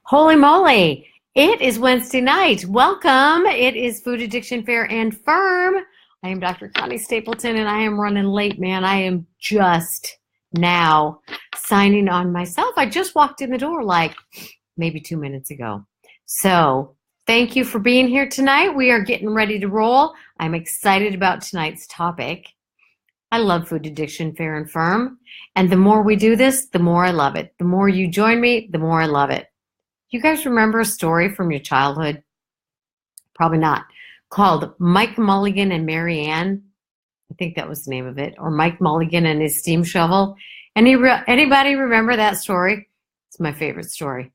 Holy moly, it is Wednesday night. Welcome. It is Food Addiction Fair and Firm. I am Dr. Connie Stapleton and I am running late, man. I am just now signing on myself. I just walked in the door like maybe 2 minutes ago. So thank you for being here tonight. We are getting ready to roll. I'm excited about tonight's topic. I love Food Addiction Fair and Firm. And the more we do this, the more I love it. The more you join me, the more I love it. You guys remember a story from your childhood? Probably not. Called Mike Mulligan and Mary Ann. I think that was the name of it. Or Mike Mulligan and his steam shovel. Anybody remember that story? It's my favorite story.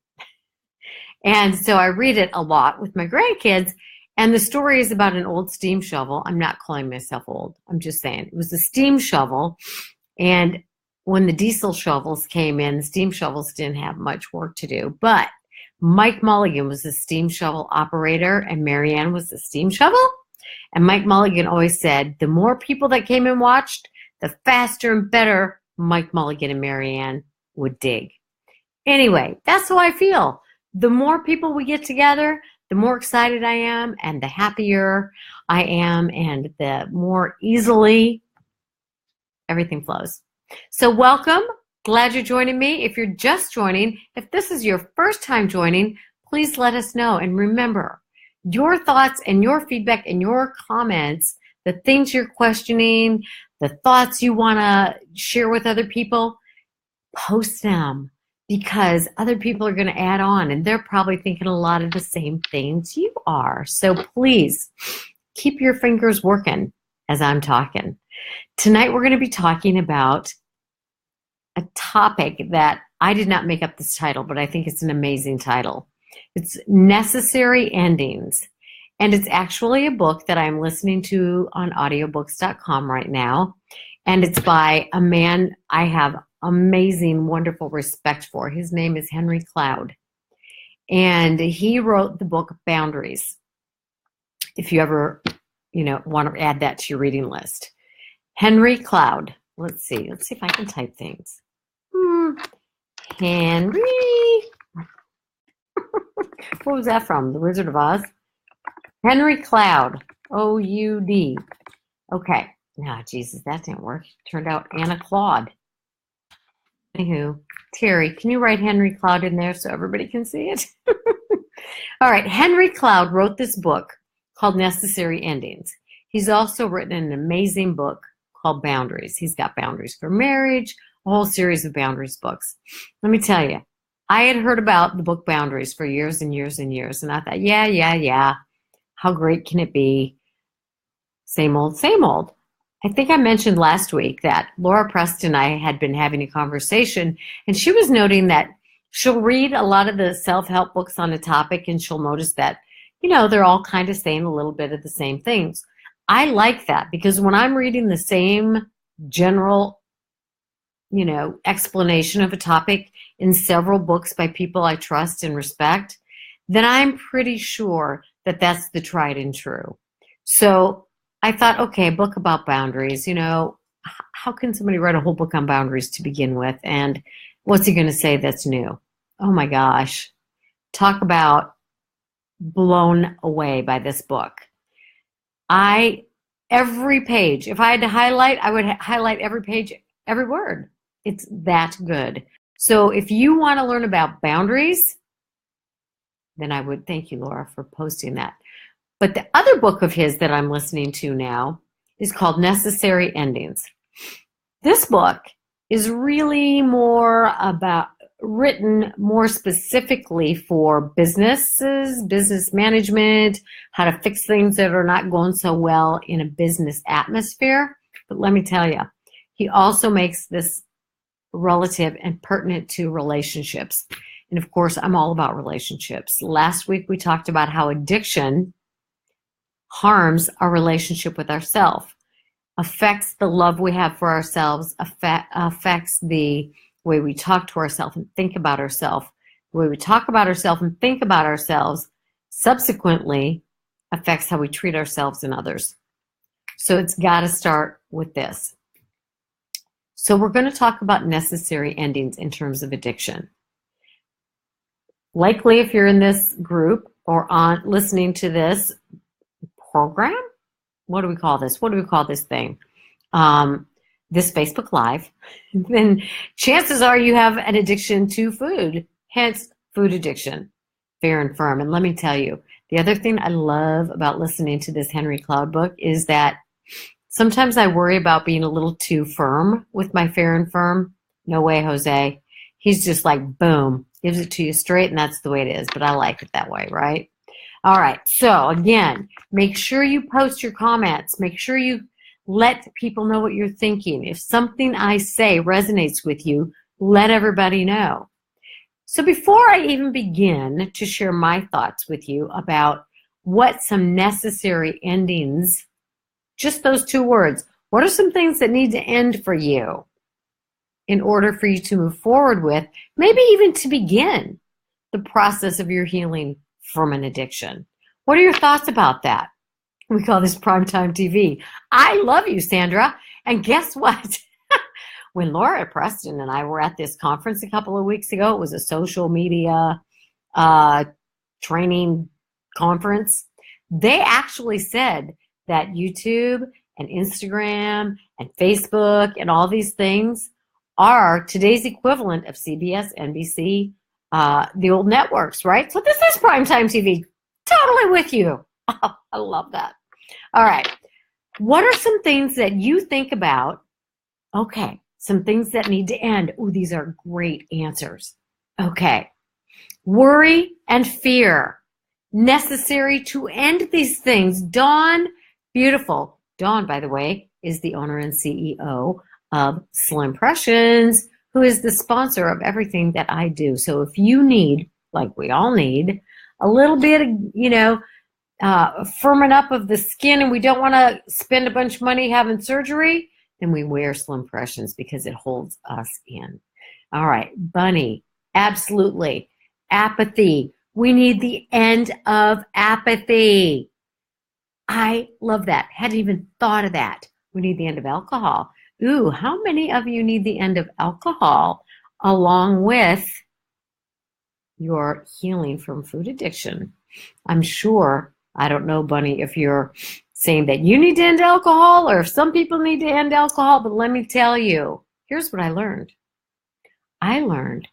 And so I read it a lot with my grandkids. And the story is about an old steam shovel. I'm not calling myself old. I'm just saying it was a steam shovel. And when the diesel shovels came in, the steam shovels didn't have much work to do. But Mike Mulligan was the steam shovel operator and Mary Ann was the steam shovel. And Mike Mulligan always said, the more people that came and watched, the faster and better Mike Mulligan and Mary Ann would dig. Anyway, that's how I feel. The more people we get together, the more excited I am and the happier I am and the more easily everything flows. So welcome. Glad you're joining me. If you're just joining, if this is your first time joining, please let us know. And remember, your thoughts and your feedback and your comments, the things you're questioning, the thoughts you want to share with other people, post them because other people are going to add on and they're probably thinking a lot of the same things you are. So please keep your fingers working as I'm talking. Tonight, we're going to be talking about a topic that I did not make up this title, but I think it's an amazing title. It's Necessary Endings. And it's actually a book that I'm listening to on audiobooks.com right now. And it's by a man I have amazing, wonderful respect for. His name is Henry Cloud. And he wrote the book Boundaries. If you ever, want to add that to your reading list. Henry Cloud. Let's see if I can type things. Henry. What was that from? The Wizard of Oz? Henry Cloud. O-U-D. Okay. Ah, Jesus, that didn't work. Turned out Anna Claude. Anywho, Terry, can you write Henry Cloud in there so everybody can see it? All right. Henry Cloud wrote this book called Necessary Endings. He's also written an amazing book called Boundaries. He's got Boundaries for Marriage, a whole series of boundaries books. Let me tell you, I had heard about the book Boundaries for years and years and years, and I thought, yeah, how great can it be? Same old, same old. I think I mentioned last week that Laura Preston and I had been having a conversation, and she was noting that she'll read a lot of the self-help books on a topic, and she'll notice that, they're all kind of saying a little bit of the same things. I like that because when I'm reading the same general, explanation of a topic in several books by people I trust and respect, then I'm pretty sure that that's the tried and true. So I thought, okay, a book about boundaries, how can somebody write a whole book on boundaries to begin with? And what's he going to say that's new? Oh my gosh. Talk about blown away by this book. Every page, if I had to highlight, I would highlight every page, every word. It's that good. So if you want to learn about boundaries, then I would thank you, Laura, for posting that. But the other book of his that I'm listening to now is called Necessary Endings. This book is really written more specifically for businesses, business management, how to fix things that are not going so well in a business atmosphere. But let me tell you, he also makes this relative and pertinent to relationships. And of course, I'm all about relationships. Last week, we talked about how addiction harms our relationship with ourselves, affects the love we have for ourselves, affects the way we talk to ourselves and think about ourselves. The way we talk about ourselves and think about ourselves subsequently affects how we treat ourselves and others. So it's got to start with this. So we're going to talk about necessary endings in terms of addiction. Likely, if you're in this group or on listening to this program, what do we call this? What do we call this thing? This Facebook Live, then chances are you have an addiction to food, hence food addiction, fair and firm. And let me tell you, the other thing I love about listening to this Henry Cloud book is that sometimes I worry about being a little too firm with my fair and firm. No way, Jose. He's just like, boom, gives it to you straight, and that's the way it is. But I like it that way, right? All right. So again, make sure you post your comments. Make sure you let people know what you're thinking. If something I say resonates with you, let everybody know. So before I even begin to share my thoughts with you about what some necessary endings, just those two words, what are some things that need to end for you in order for you to move forward with, maybe even to begin the process of your healing from an addiction? What are your thoughts about that? We call this primetime TV. I love you, Sandra. And guess what? When Laura Preston and I were at this conference a couple of weeks ago, it was a social media training conference. They actually said that YouTube and Instagram and Facebook and all these things are today's equivalent of CBS, NBC, the old networks, right? So this is primetime TV. Totally with you. Oh, I love that. All right. What are some things that you think about? Okay. Some things that need to end. Oh, these are great answers. Okay. Worry and fear. Necessary to end these things. Dawn, beautiful. Dawn, by the way, is the owner and CEO of Slimpressions, who is the sponsor of everything that I do. So if you need, like we all need, a little bit of, firming up of the skin, and we don't want to spend a bunch of money having surgery, then we wear Slimpressions because it holds us in. All right, Bunny, absolutely. Apathy. We need the end of apathy. I love that. Hadn't even thought of that. We need the end of alcohol. Ooh, how many of you need the end of alcohol along with your healing from food addiction? I'm sure, I don't know, Bunny, if you're saying that you need to end alcohol or if some people need to end alcohol, but let me tell you, here's what I learned. I learned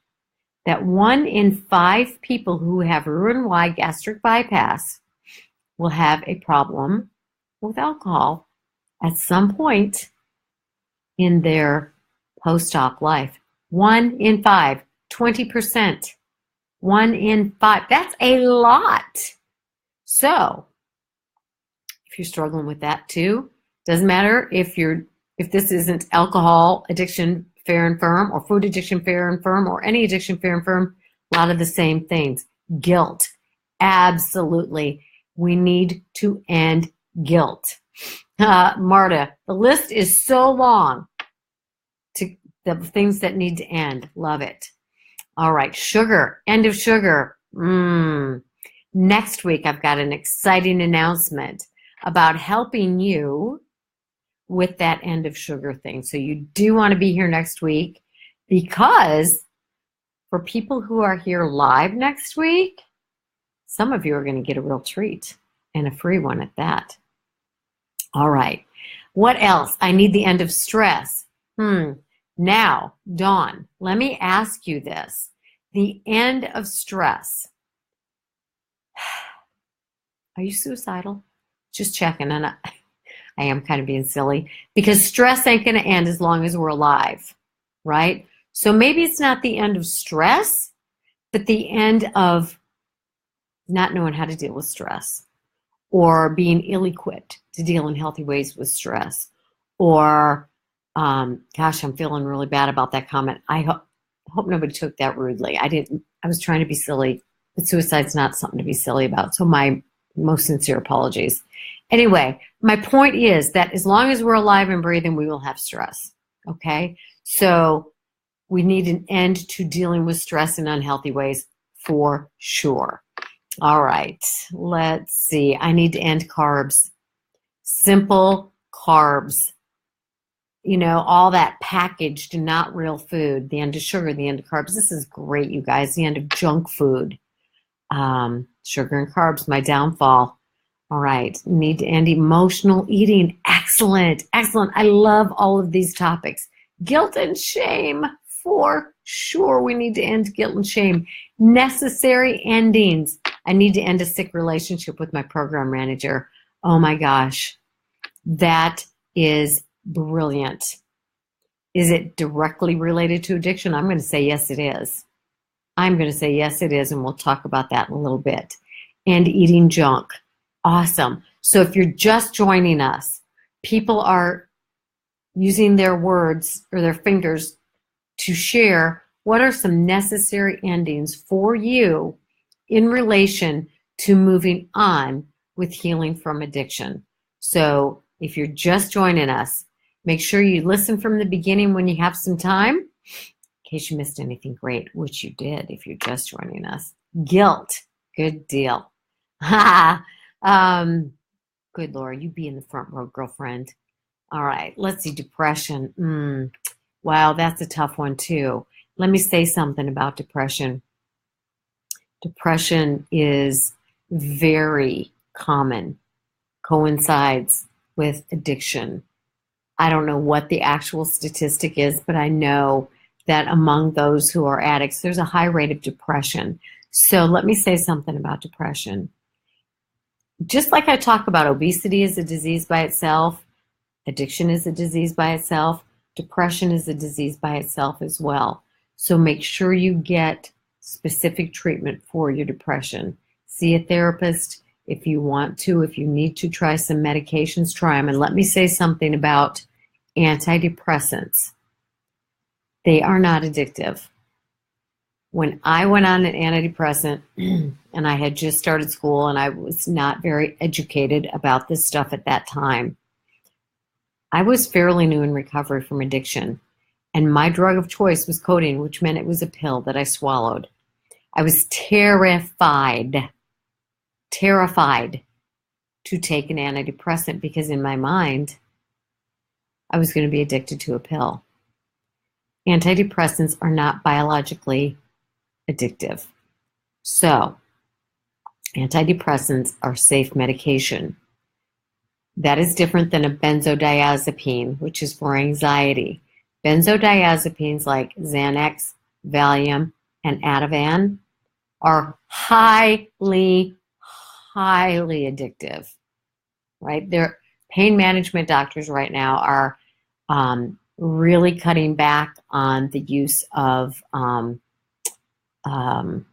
that 1 in 5 people who have Roux-en-Y gastric bypass will have a problem with alcohol at some point in their post-op life. 1 in 5, 20%. 1 in 5. That's a lot. So, if you're struggling with that too, doesn't matter if this isn't alcohol addiction fair and firm or food addiction fair and firm or any addiction fair and firm, a lot of the same things. Guilt. Absolutely. We need to end guilt. Marta, the list is so long to the things that need to end. Love it. All right, sugar, end of sugar. Next week, I've got an exciting announcement about helping you with that end of sugar thing. So you do want to be here next week, because for people who are here live next week, some of you are going to get a real treat, and a free one at that. All right. What else? I need the end of stress. Now, Dawn, let me ask you this. The end of stress. Are you suicidal? Just checking. And I am kind of being silly, because stress ain't going to end as long as we're alive, right? So maybe it's not the end of stress, but the end of not knowing how to deal with stress, or being ill-equipped to deal in healthy ways with stress, or gosh, I'm feeling really bad about that comment. I hope nobody took that rudely. I was trying to be silly, but suicide's not something to be silly about. So my most sincere apologies. Anyway, my point is that as long as we're alive and breathing, we will have stress. Okay? So we need an end to dealing with stress in unhealthy ways for sure. All right, let's see. I need to end carbs. Simple carbs. All that packaged and not real food. The end of sugar, the end of carbs. This is great, you guys. The end of junk food. Sugar and carbs, my downfall. All right, need to end emotional eating. Excellent, excellent. I love all of these topics. Guilt and shame, for sure. We need to end guilt and shame. Necessary endings. I need to end a sick relationship with my program manager. Oh my gosh, that is brilliant. Is it directly related to addiction? I'm going to say yes, it is. I'm going to say yes, it is, and we'll talk about that in a little bit. And eating junk. Awesome. So if you're just joining us, people are using their words or their fingers to share what are some necessary endings for you in relation to moving on with healing from addiction. So if you're just joining us, make sure you listen from the beginning when you have some time, in case you missed anything great, which you did if you're just joining us. Guilt. Good deal. Good Lord, you be in the front row, girlfriend. All right, let's see, depression. Wow, that's a tough one too. Let me say something about depression. Depression is very common, coincides with addiction. I don't know what the actual statistic is, but I know that among those who are addicts, there's a high rate of depression. So let me say something about depression. Just like I talk about obesity is a disease by itself, addiction is a disease by itself, depression is a disease by itself as well. So make sure you get specific treatment for your depression. See a therapist if you want to. If you need to try some medications, try them. And let me say something about antidepressants. They are not addictive. When I went on an antidepressant and I had just started school and I was not very educated about this stuff at that time, I was fairly new in recovery from addiction. And my drug of choice was codeine, which meant it was a pill that I swallowed. I was terrified to take an antidepressant because in my mind, I was going to be addicted to a pill. Antidepressants are not biologically addictive. So, antidepressants are safe medication. That is different than a benzodiazepine, which is for anxiety. Benzodiazepines like Xanax, Valium, and Ativan are highly addictive, right? Their pain management doctors right now are really cutting back on the use of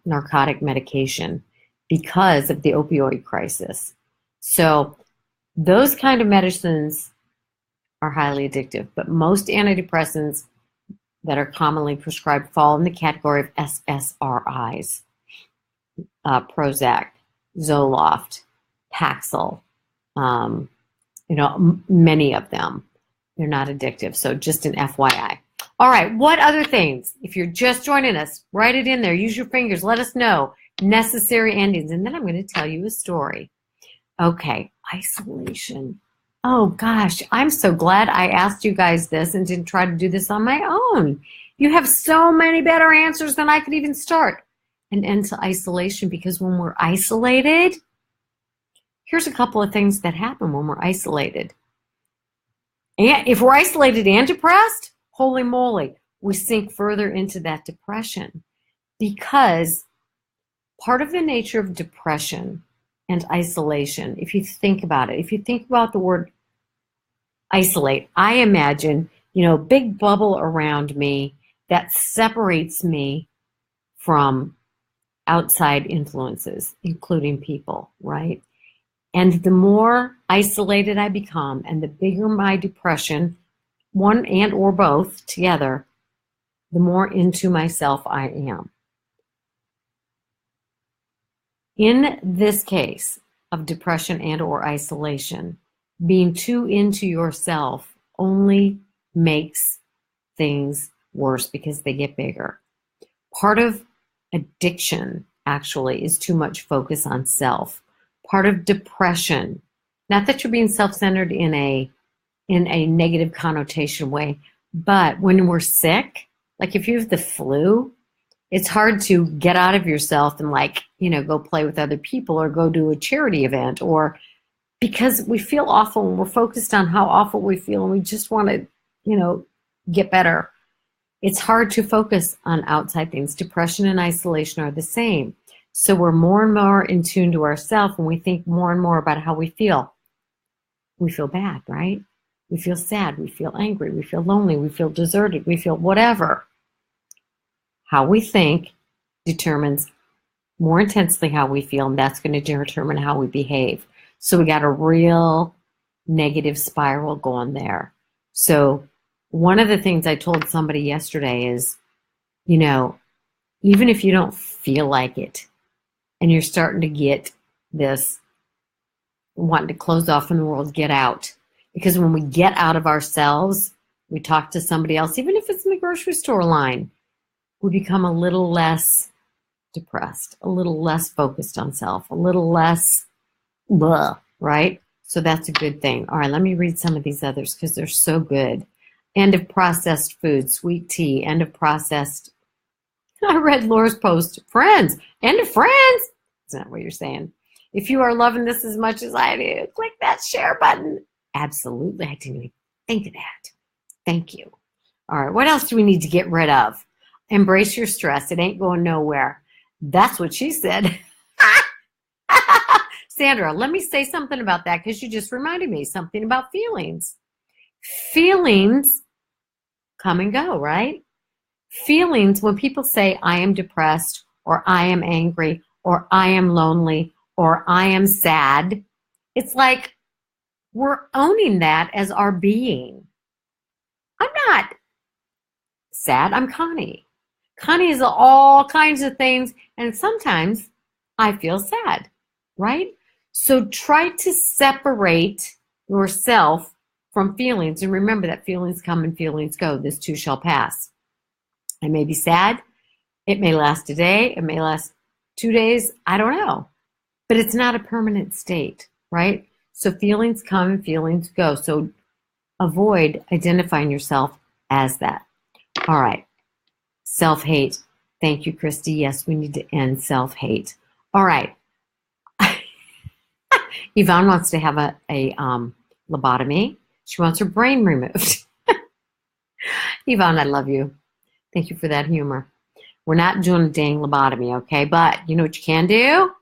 narcotic medication because of the opioid crisis. So those kind of medicines are highly addictive, but most antidepressants that are commonly prescribed fall in the category of SSRIs, Prozac, Zoloft, Paxil, many of them. They're not addictive, so just an FYI. All right, what other things? If you're just joining us, write it in there. Use your fingers. Let us know. Necessary endings. And then I'm going to tell you a story. Okay, isolation. Oh, gosh, I'm so glad I asked you guys this and didn't try to do this on my own. You have so many better answers than I could even start. An end to isolation, because when we're isolated, here's a couple of things that happen when we're isolated. And if we're isolated and depressed, holy moly, we sink further into that depression, because part of the nature of depression and isolation, if you think about it, if you think about the word isolate, I imagine, a big bubble around me that separates me from outside influences, including people, right? And the more isolated I become and the bigger my depression, one and or both together, the more into myself I am. In this case of depression and or isolation, being too into yourself only makes things worse because they get bigger. Part of addiction actually is too much focus on self. Part of depression, not that you're being self-centered in a negative connotation way, but when we're sick, like if you have the flu, It's hard to get out of yourself and like, go play with other people or go to a charity event, or because we feel awful and we're focused on how awful we feel and we just want to, get better. It's hard to focus on outside things. Depression and isolation are the same. So we're more and more in tune to ourselves and we think more and more about how we feel. We feel bad, right? We feel sad. We feel angry. We feel lonely. We feel deserted. We feel whatever. How we think determines more intensely how we feel, and that's going to determine how we behave. So we got a real negative spiral going there. So one of the things I told somebody yesterday is, even if you don't feel like it and you're starting to get this wanting to close off from the world, get out. Because when we get out of ourselves, we talk to somebody else, even if it's in the grocery store line, we become a little less depressed, a little less focused on self, a little less blah, right? So that's a good thing. All right, let me read some of these others because they're so good. End of processed food, sweet tea, end of processed. I read Laura's post, friends, end of friends. Isn't that what you're saying? If you are loving this as much as I do, click that share button. Absolutely, I didn't even think of that. Thank you. All right, what else do we need to get rid of? Embrace your stress. It ain't going nowhere. That's what she said. Sandra, let me say something about that because you just reminded me something about feelings. Feelings come and go, right? Feelings, when people say I am depressed or I am angry or I am lonely or I am sad, it's like we're owning that as our being. I'm not sad. I'm Connie. Connie is all kinds of things, and sometimes I feel sad, right? So try to separate yourself from feelings, and remember that feelings come and feelings go. This too shall pass. I may be sad. It may last a day. It may last 2 days. I don't know. But it's not a permanent state, right? So feelings come and feelings go. So avoid identifying yourself as that. All right. Self-hate. Thank you, Christy. Yes, we need to end self-hate. All right. Yvonne wants to have a lobotomy. She wants her brain removed. Yvonne, I love you. Thank you for that humor. We're not doing a dang lobotomy, okay? But you know what you can do?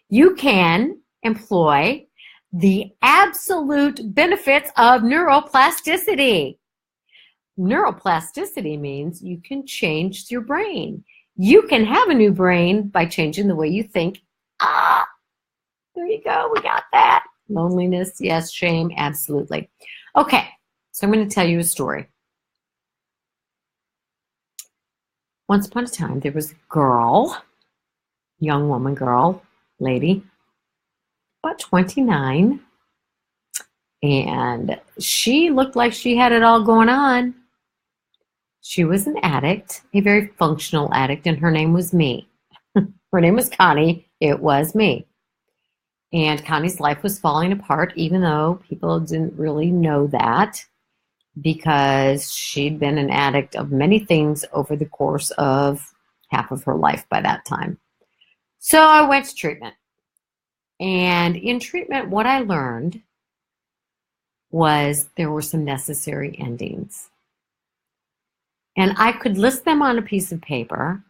You can employ the absolute benefits of neuroplasticity. Neuroplasticity means you can change your brain. You can have a new brain by changing the way you think. There you go. We got that. Loneliness, yes. Shame, absolutely. Okay, so I'm going to tell you a story. Once upon a time, there was a girl, young woman, girl, lady, about 29, and she looked like she had it all going on. She was an addict, a very functional addict, and her name was me. Her name was Connie. It was me. And Connie's life was falling apart, even though people didn't really know that, because she'd been an addict of many things over the course of half of her life by that time. So I went to treatment. And in treatment, what I learned was there were some necessary endings. And I could list them on a piece of paper,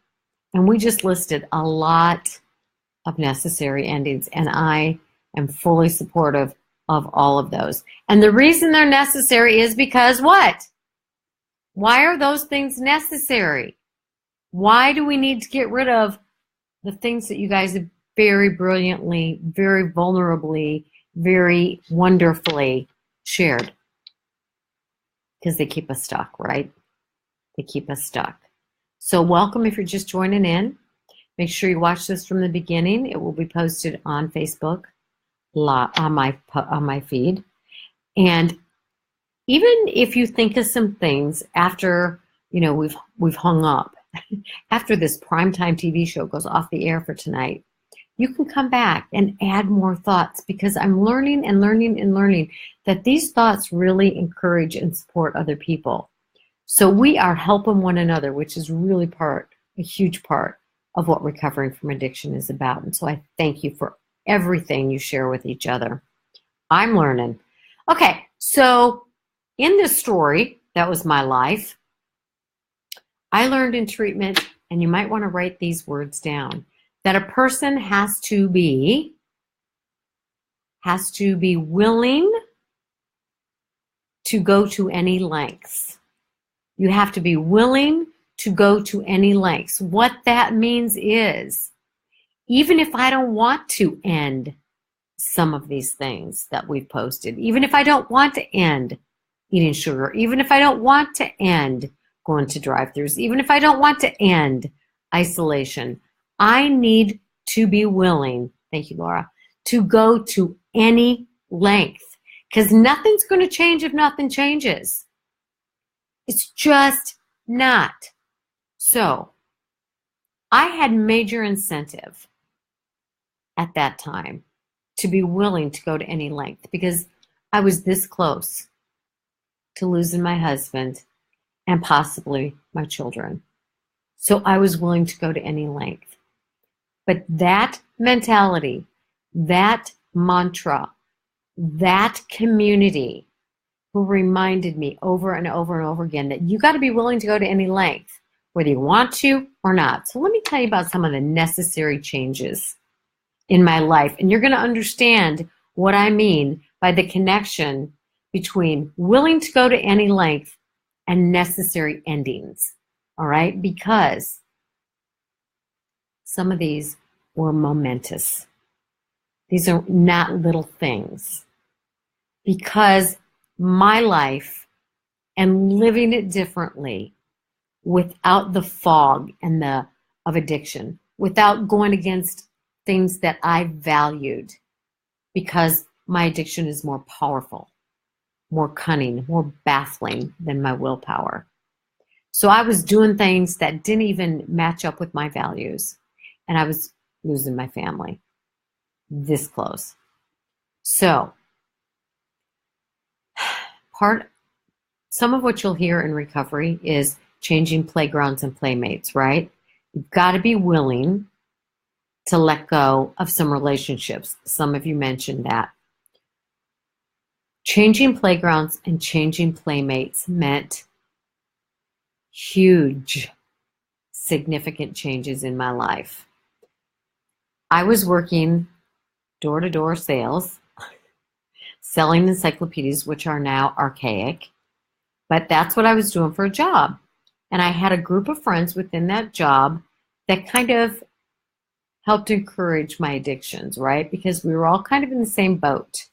and we just listed a lot of necessary endings, and I am fully supportive of all of those. And the reason they're necessary is because what? Why are those things necessary? Why do we need to get rid of the things that you guys have very brilliantly, very vulnerably, very wonderfully shared? Because they keep us stuck, right? They keep us stuck. So welcome if you're just joining in. Make sure you watch this from the beginning. It will be posted on Facebook, on my feed. And even if you think of some things after, we've hung up, after this primetime TV show goes off the air for tonight, you can come back and add more thoughts, because I'm learning and learning and learning that these thoughts really encourage and support other people. So we are helping one another, which is really part a huge part of what recovering from addiction is about. And so I thank you for everything you share with each other. I'm learning. Okay, so in this story, that was my life, I learned in treatment, and you might want to write these words down, that a person has to be willing to go to any lengths. You have to be willing to go to any lengths. What that means is, even if I don't want to end some of these things that we've posted, even if I don't want to end eating sugar, even if I don't want to end going to drive-thrus, even if I don't want to end isolation, I need to be willing, thank you, Laura, to go to any length, because nothing's going to change if nothing changes. It's just not. So I had major incentive at that time to be willing to go to any length, because I was this close to losing my husband and possibly my children. So I was willing to go to any length. But that mentality, that mantra, that community who reminded me over and over and over again that you got to be willing to go to any length, whether you want to or not. So let me tell you about some of the necessary changes in my life. And you're going to understand what I mean by the connection between willing to go to any length and necessary endings. All right? Because some of these were momentous. These are not little things. Because my life and living it differently without the fog and of addiction, without going against things that I valued, because my addiction is more powerful, more cunning, more baffling than my willpower. So I was doing things that didn't even match up with my values, and I was losing my family this close. So some of what you'll hear in recovery is changing playgrounds and playmates, right? You've got to be willing to let go of some relationships. Some of you mentioned that. Changing playgrounds and changing playmates meant huge, significant changes in my life. I was working door-to-door sales, selling encyclopedias, which are now archaic, but that's what I was doing for a job. And I had a group of friends within that job that kind of helped encourage my addictions, right? Because we were all kind of in the same boat.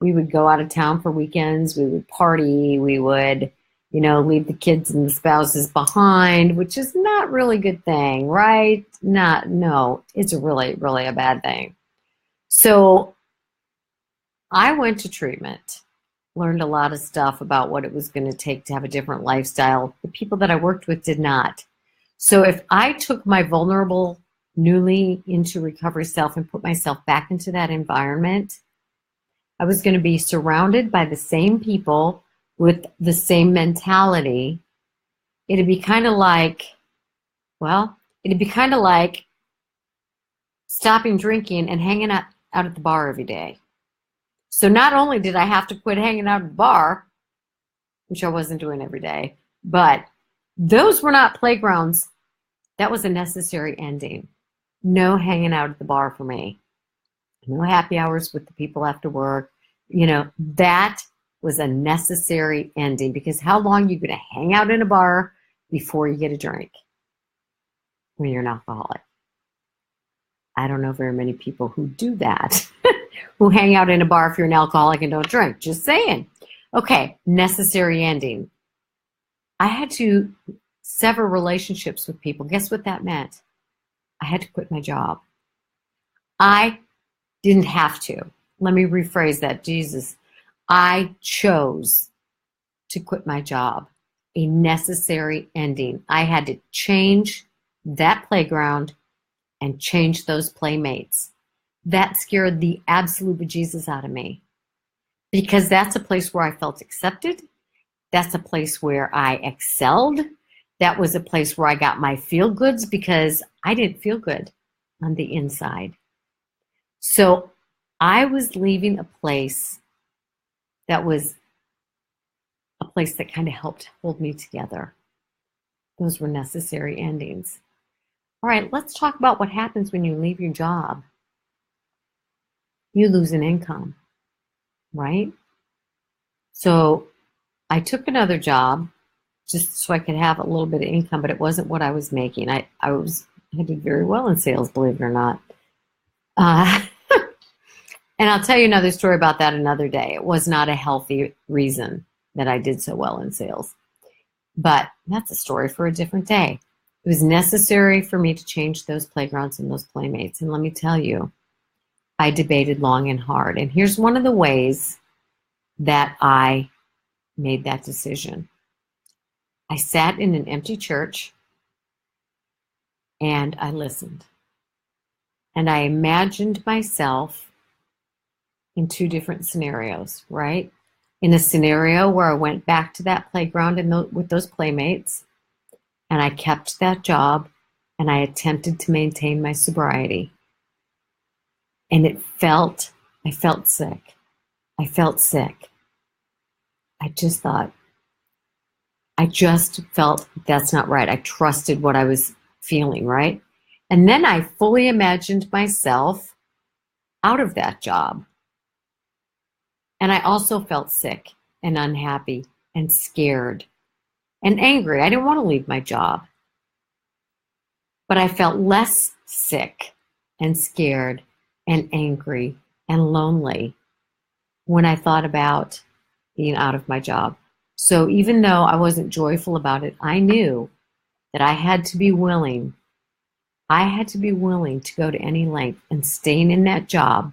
We would go out of town for weekends, we would party, we would, leave the kids and the spouses behind, which is not really a good thing, right? No, it's really, really a bad thing. So I went to treatment, learned a lot of stuff about what it was going to take to have a different lifestyle. The people that I worked with did not. So if I took my vulnerable, newly into recovery self and put myself back into that environment, I was going to be surrounded by the same people with the same mentality. It'd be kind of like stopping drinking and hanging out at the bar every day. So not only did I have to quit hanging out at the bar, which I wasn't doing every day, but those were not playgrounds. That was a necessary ending. No hanging out at the bar for me. No happy hours with the people after work. That was a necessary ending, because how long are you going to hang out in a bar before you get a drink when you're an alcoholic? I don't know very many people who do that, who hang out in a bar if you're an alcoholic and don't drink. Just saying. Okay, necessary ending. I had to sever relationships with people. Guess what that meant? I had to quit my job. I didn't have to. Let me rephrase that. Jesus, I chose to quit my job. A necessary ending. I had to change that playground and change those playmates. That scared the absolute bejesus out of me, because that's a place where I felt accepted. That's a place where I excelled. That was a place where I got my feel goods because I didn't feel good on the inside. So I was leaving a place that was a place that kind of helped hold me together. Those were necessary endings. All right, let's talk about what happens when you leave your job. You lose an income, right? So I took another job just so I could have a little bit of income, but it wasn't what I was making. I did very well in sales, believe it or not. And I'll tell you another story about that another day. It was not a healthy reason that I did so well in sales. But that's a story for a different day. It was necessary for me to change those playgrounds and those playmates. And let me tell you, I debated long and hard. And here's one of the ways that I made that decision. I sat in an empty church and I listened. And I imagined myself in two different scenarios, right? In a scenario where I went back to that playground and with those playmates, and I kept that job, and I attempted to maintain my sobriety. And I felt sick. I felt sick. I just felt that's not right. I trusted what I was feeling, right? And then I fully imagined myself out of that job. And I also felt sick and unhappy and scared and angry. I didn't want to leave my job. But I felt less sick and scared and angry and lonely when I thought about being out of my job. So even though I wasn't joyful about it, I knew that I had to be willing to go to any length, and staying in that job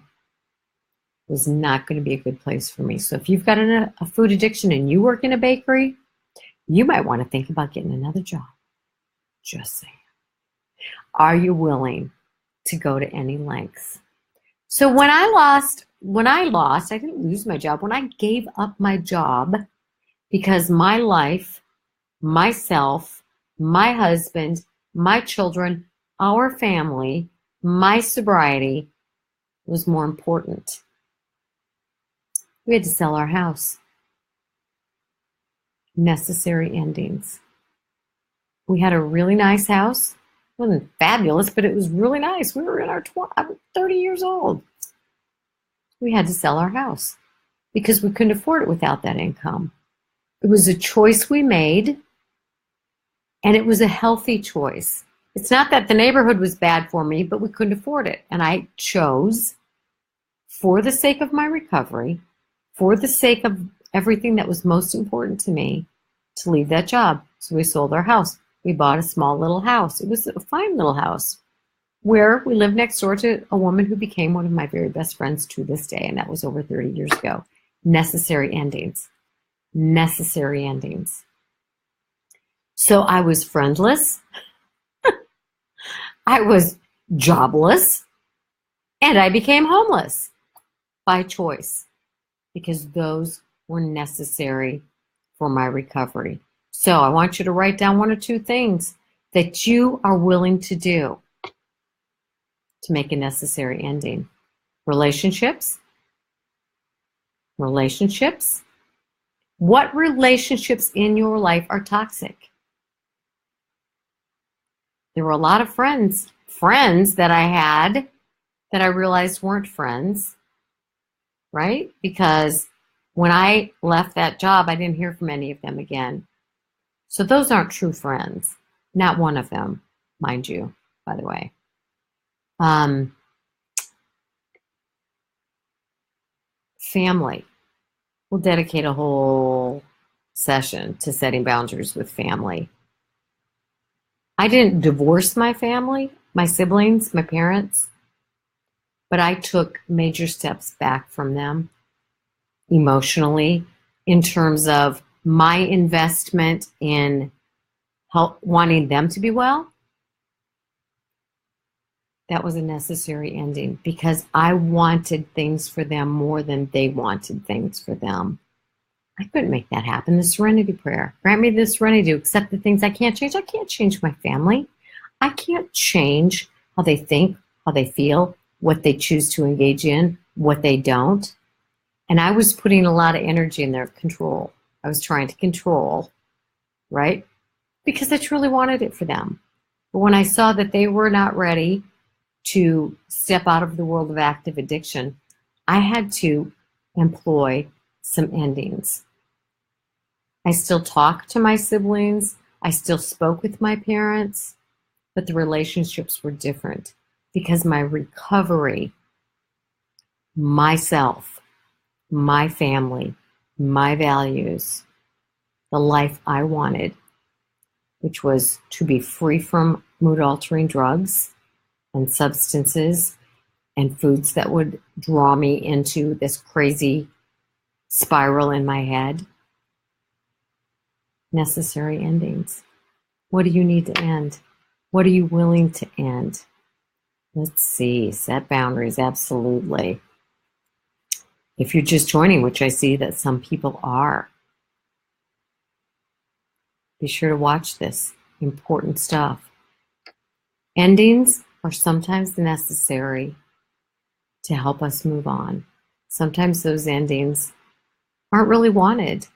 was not going to be a good place for me. So if you've got a food addiction and you work in a bakery, you might want to think about getting another job. Just saying. Are you willing to go to any lengths? So when I lost, I didn't lose my job. When I gave up my job because my life, myself, my husband, my children, our family, my sobriety was more important. We had to sell our house. Necessary endings. We had a really nice house. It wasn't fabulous, but it was really nice. We were in our 30 years old. We had to sell our house because we couldn't afford it without that income. It was a choice we made, and it was a healthy choice. It's not that the neighborhood was bad for me, but we couldn't afford it. And I chose, for the sake of my recovery, for the sake of everything that was most important to me, to leave that job. So we sold our house. We bought a small little house. It was a fine little house where we lived next door to a woman who became one of my very best friends to this day, and that was over 30 years ago. Necessary endings. Necessary endings. So I was friendless. I was jobless. And I became homeless by choice, because those were necessary for my recovery. So I want you to write down one or two things that you are willing to do to make a necessary ending. Relationships. Relationships. What relationships in your life are toxic? There were a lot of friends that I had that I realized weren't friends, right? Because when I left that job, I didn't hear from any of them again. So those aren't true friends. Not one of them, mind you, by the way. Family. We'll dedicate a whole session to setting boundaries with family. I didn't divorce my family, my siblings, my parents, but I took major steps back from them emotionally in terms of my investment in wanting them to be well. That was a necessary ending because I wanted things for them more than they wanted things for them. I couldn't make that happen. The serenity prayer. Grant me the serenity to accept the things I can't change. I can't change my family. I can't change how they think, how they feel, what they choose to engage in, what they don't. And I was putting a lot of energy in their control. I was trying to control, right? Because I truly wanted it for them. But when I saw that they were not ready to step out of the world of active addiction, I had to employ some endings. I still talk to my siblings. I still spoke with my parents, but the relationships were different because my recovery, myself, my family, my values, the life I wanted, which was to be free from mood-altering drugs and substances and foods that would draw me into this crazy spiral in my head. Necessary endings. What do you need to end? What are you willing to end? Let's see. Set boundaries. Absolutely. If you're just joining, which I see that some people are, be sure to watch this. Important stuff. Endings are sometimes necessary to help us move on. Sometimes those endings aren't really wanted.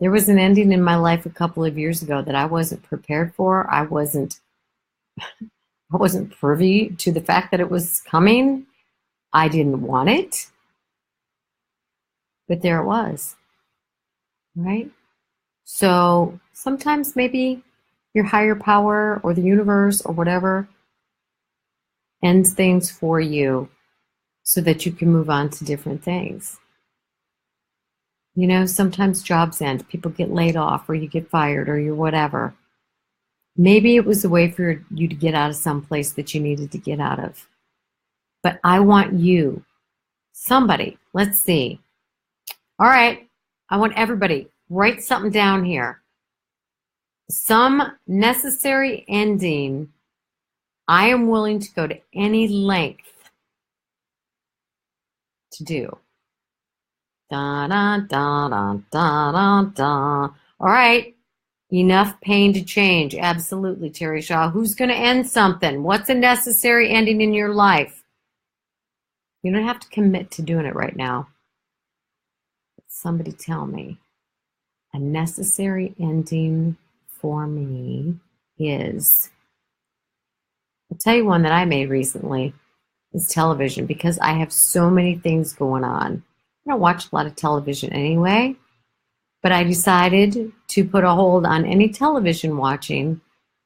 There was an ending in my life a couple of years ago that I wasn't prepared for. I wasn't privy to the fact that it was coming. I didn't want it. But there it was. Right? So sometimes maybe your higher power or the universe or whatever ends things for you so that you can move on to different things. You know, sometimes jobs end, people get laid off, or you get fired, or you're whatever. Maybe it was a way for you to get out of some place that you needed to get out of. But I want you, somebody, let's see. All right, I want everybody, write something down here. Some necessary ending I am willing to go to any length to do. Da, da, da, da, da, da, da. All right. Enough pain to change. Absolutely, Terry Shaw. Who's going to end something? What's a necessary ending in your life? You don't have to commit to doing it right now. But somebody tell me. A necessary ending for me is, I'll tell you one that I made recently, is television, because I have so many things going on. I don't watch a lot of television anyway, but I decided to put a hold on any television watching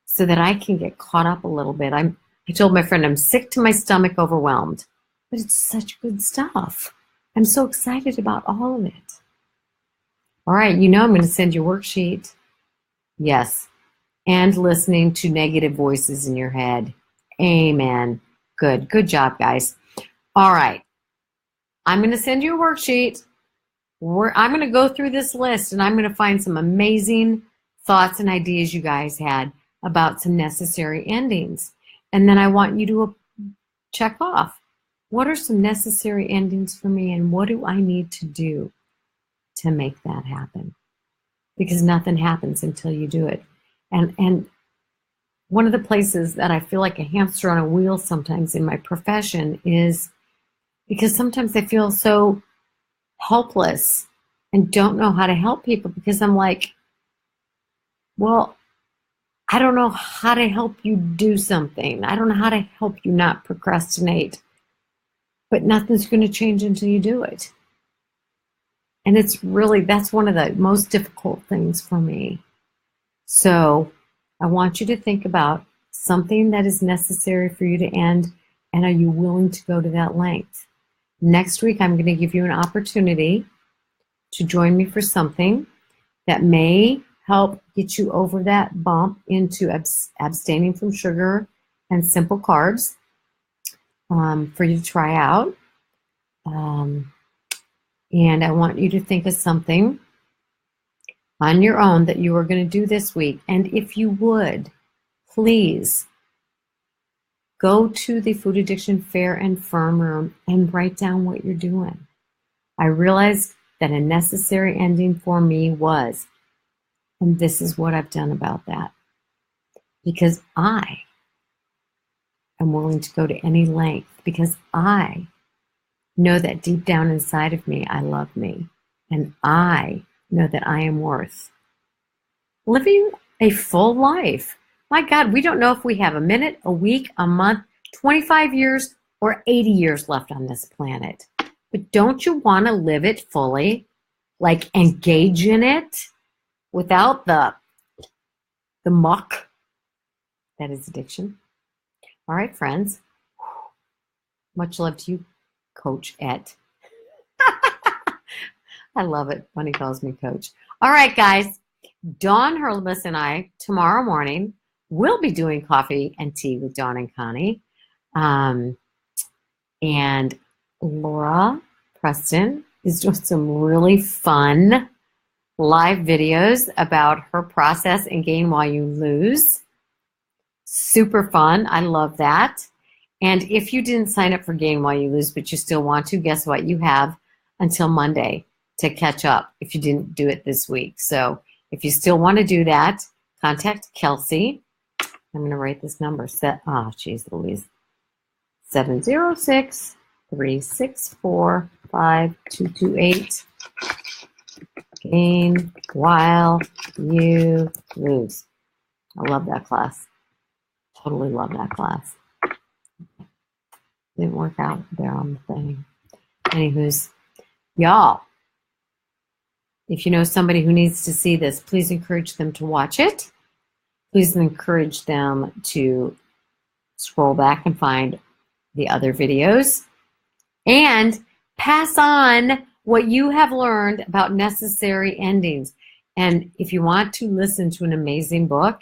so that I can get caught up a little bit. I told my friend I'm sick to my stomach, overwhelmed, but it's such good stuff. I'm so excited about all of it. All right, you know I'm going to send you a worksheet. Yes, and listening to negative voices in your head. Amen. Good job, guys. All right. I'm going to send you a worksheet. I'm going to go through this list, and I'm going to find some amazing thoughts and ideas you guys had about some necessary endings. And then I want you to check off, what are some necessary endings for me, and what do I need to do to make that happen? Because nothing happens until you do it. And one of the places that I feel like a hamster on a wheel sometimes in my profession is because sometimes I feel so helpless and don't know how to help people, because I'm like, well, I don't know how to help you do something. I don't know how to help you not procrastinate. But nothing's going to change until you do it. And it's really, that's one of the most difficult things for me. So I want you to think about something that is necessary for you to end, and are you willing to go to that length? Next week, I'm going to give you an opportunity to join me for something that may help get you over that bump into abstaining from sugar and simple carbs, for you to try out. And I want you to think of something on your own that you are going to do this week. And if you would, please go to the Food Addiction Fair and Firm room and write down what you're doing. I realize that a necessary ending for me was. And this is what I've done about that. Because I am willing to go to any length, because I know that deep down inside of me, I love me. And I know that I am worth living a full life. My God, we don't know if we have a minute, a week, a month, 25 years, or 80 years left on this planet. But don't you want to live it fully? Like engage in it without the muck that is addiction? All right, friends. Much love to you, Coach Et. I love it when he calls me Coach. All right, guys. Dawn Hurlbus and I, tomorrow morning, will be doing coffee and tea with Dawn and Connie. And Laura Preston is doing some really fun live videos about her process and Gain While You Lose. Super fun. I love that. And if you didn't sign up for Gain While You Lose, but you still want to, guess what? You have until Monday to catch up if you didn't do it this week. So if you still want to do that, contact Kelsey. I'm going to write this number. Geez Louise. 706-364-5228. Gain While You Lose. I love that class. Totally love that class. Didn't work out there on the thing. Anywho's, y'all, if you know somebody who needs to see this, please encourage them to watch it. Please encourage them to scroll back and find the other videos. And pass on what you have learned about necessary endings. And if you want to listen to an amazing book,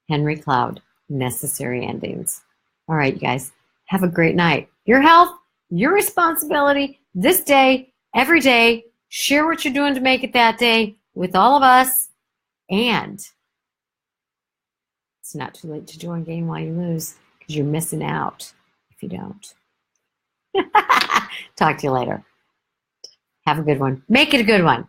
Henry Cloud, Necessary Endings. All right, you guys, have a great night. Your health, your responsibility, this day, every day. Share what you're doing to make it that day with all of us. And it's not too late to join Gain While You Lose, because you're missing out if you don't. Talk to you later. Have a good one. Make it a good one.